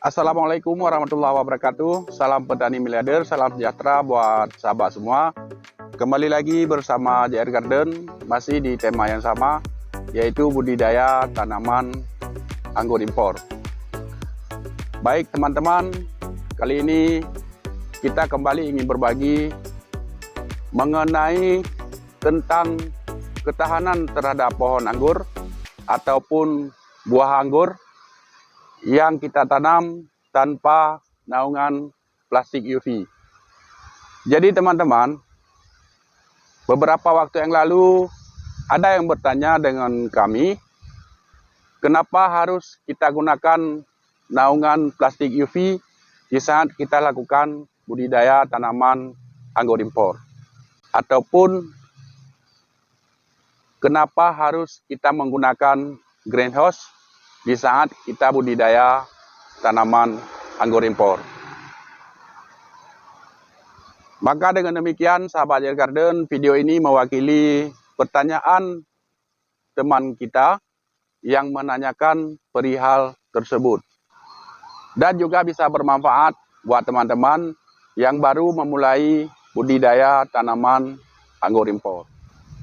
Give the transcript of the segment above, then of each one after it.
Assalamualaikum warahmatullahi wabarakatuh. Salam petani miliarder, salam sejahtera buat sahabat semua. Kembali lagi bersama JR Garden, masih di tema yang sama, yaitu budidaya tanaman anggur impor. Baik teman-teman, kali ini kita kembali ingin berbagi mengenai tentang ketahanan terhadap pohon anggur ataupun buah anggur yang kita tanam tanpa naungan plastik UV. Jadi teman-teman, beberapa waktu yang lalu ada yang bertanya dengan kami, kenapa harus kita gunakan naungan plastik UV di saat kita lakukan budidaya tanaman anggur impor? Ataupun kenapa harus kita menggunakan greenhouse di saat kita budidaya tanaman anggur impor? Maka dengan demikian sahabat JR Garden, video ini mewakili pertanyaan teman kita yang menanyakan perihal tersebut. Dan juga bisa bermanfaat buat teman-teman yang baru memulai budidaya tanaman anggur impor.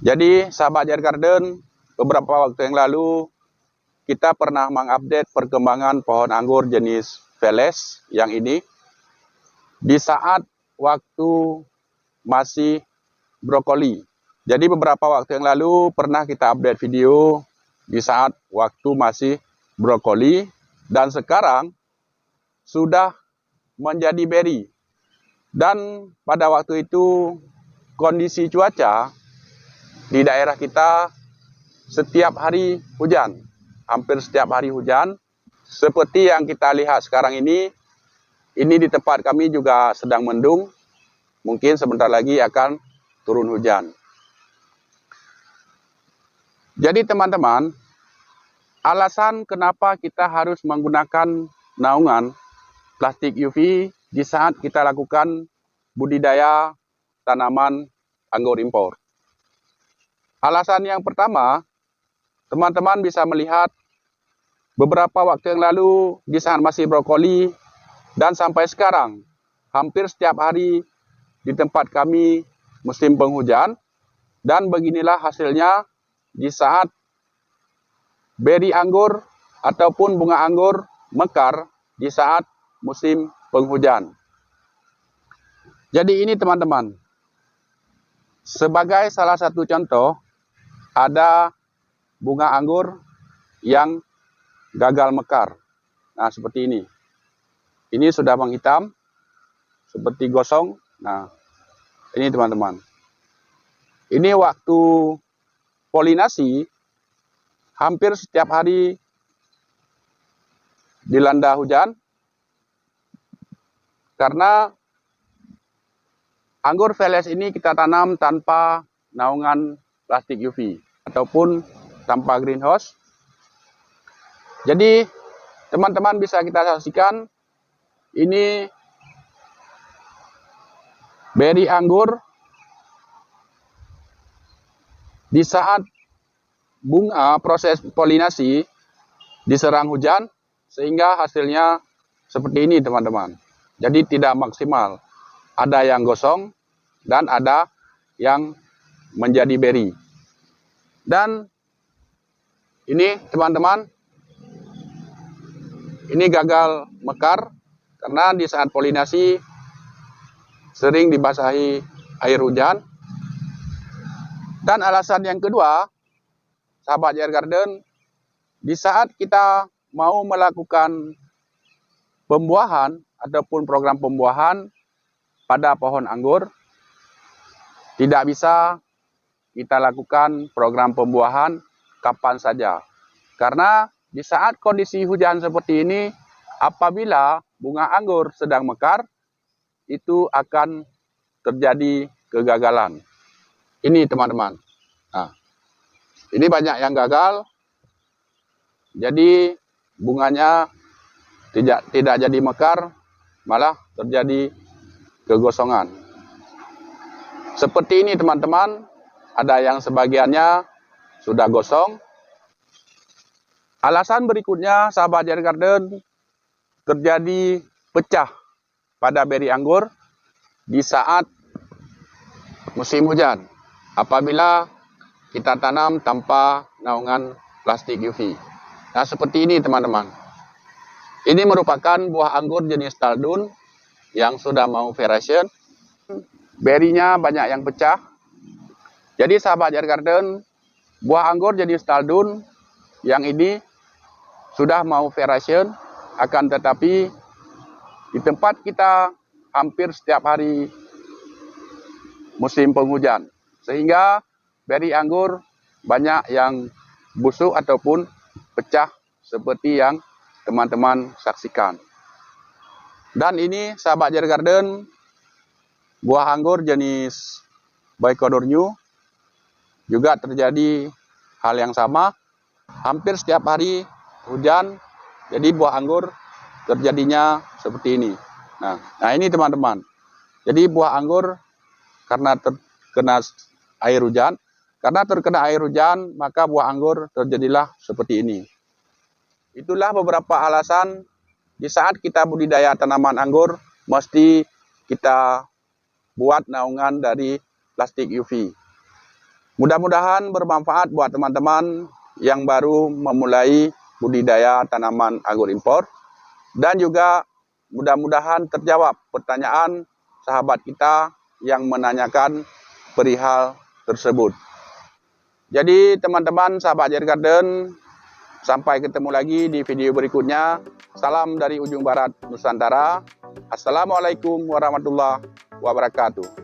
Jadi sahabat JR Garden, beberapa waktu yang lalu kita pernah mengupdate perkembangan pohon anggur jenis Veles yang ini di saat waktu masih brokoli. Jadi beberapa waktu yang lalu pernah kita update video di saat waktu masih brokoli, dan sekarang sudah menjadi berry. Dan pada waktu itu kondisi cuaca di daerah kita setiap hari hujan. Hampir setiap hari hujan, seperti yang kita lihat sekarang ini di tempat kami juga sedang mendung, mungkin sebentar lagi akan turun hujan. Jadi teman-teman, alasan kenapa kita harus menggunakan naungan plastik UV di saat kita lakukan budidaya tanaman anggur impor. Alasan yang pertama, teman-teman bisa melihat beberapa waktu yang lalu di saat masih brokoli dan sampai sekarang hampir setiap hari di tempat kami musim penghujan, dan beginilah hasilnya di saat beri anggur ataupun bunga anggur mekar di saat musim penghujan. Jadi ini teman-teman, sebagai salah satu contoh, ada bunga anggur yang gagal mekar. Nah, seperti ini. Ini sudah menghitam, seperti gosong. Nah, ini teman-teman. Ini waktu polinasi, hampir setiap hari dilanda hujan, karena anggur Veles ini kita tanam tanpa naungan plastik UV ataupun tanpa greenhouse. Jadi teman-teman bisa kita saksikan, ini beri anggur di saat bunga proses polinasi diserang hujan, sehingga hasilnya seperti ini teman-teman. Jadi tidak maksimal, ada yang gosong dan ada yang menjadi beri. Dan ini teman-teman, ini gagal mekar karena di saat polinasi sering dibasahi air hujan. Dan alasan yang kedua, sahabat JR Garden, di saat kita mau melakukan pembuahan ataupun program pembuahan pada pohon anggur, tidak bisa kita lakukan program pembuahan kapan saja. Karena di saat kondisi hujan seperti ini, apabila bunga anggur sedang mekar, itu akan terjadi kegagalan. Ini teman-teman. Nah, ini banyak yang gagal. Jadi bunganya tidak jadi mekar, malah terjadi kegosongan. Seperti ini teman-teman, ada yang sebagiannya sudah gosong. Alasan berikutnya, sahabat JR Garden, terjadi pecah pada beri anggur di saat musim hujan apabila kita tanam tanpa naungan plastik UV. Nah, seperti ini teman-teman. Ini merupakan buah anggur jenis Taldun yang sudah mau variation. Berinya banyak yang pecah. Jadi sahabat Jar Garden, buah anggur jenis Taldun yang ini sudah mau variation, akan tetapi di tempat kita hampir setiap hari musim penghujan, sehingga beri anggur banyak yang busuk ataupun pecah seperti yang teman-teman saksikan. Dan ini sahabat Jar Garden, buah anggur jenis Baikonur New juga terjadi hal yang sama. Hampir setiap hari hujan, jadi buah anggur terjadinya seperti ini. Nah ini teman-teman. Jadi buah anggur karena terkena air hujan, maka buah anggur terjadilah seperti ini. Itulah beberapa alasan di saat kita budidaya tanaman anggur, mesti kita buat naungan dari plastik UV. Mudah-mudahan bermanfaat buat teman-teman yang baru memulai budidaya tanaman anggur impor. Dan juga mudah-mudahan terjawab pertanyaan sahabat kita yang menanyakan perihal tersebut. Jadi teman-teman sahabat Jar Garden, sampai ketemu lagi di video berikutnya. Salam dari ujung barat Nusantara. Assalamualaikum warahmatullahi wabarakatuh.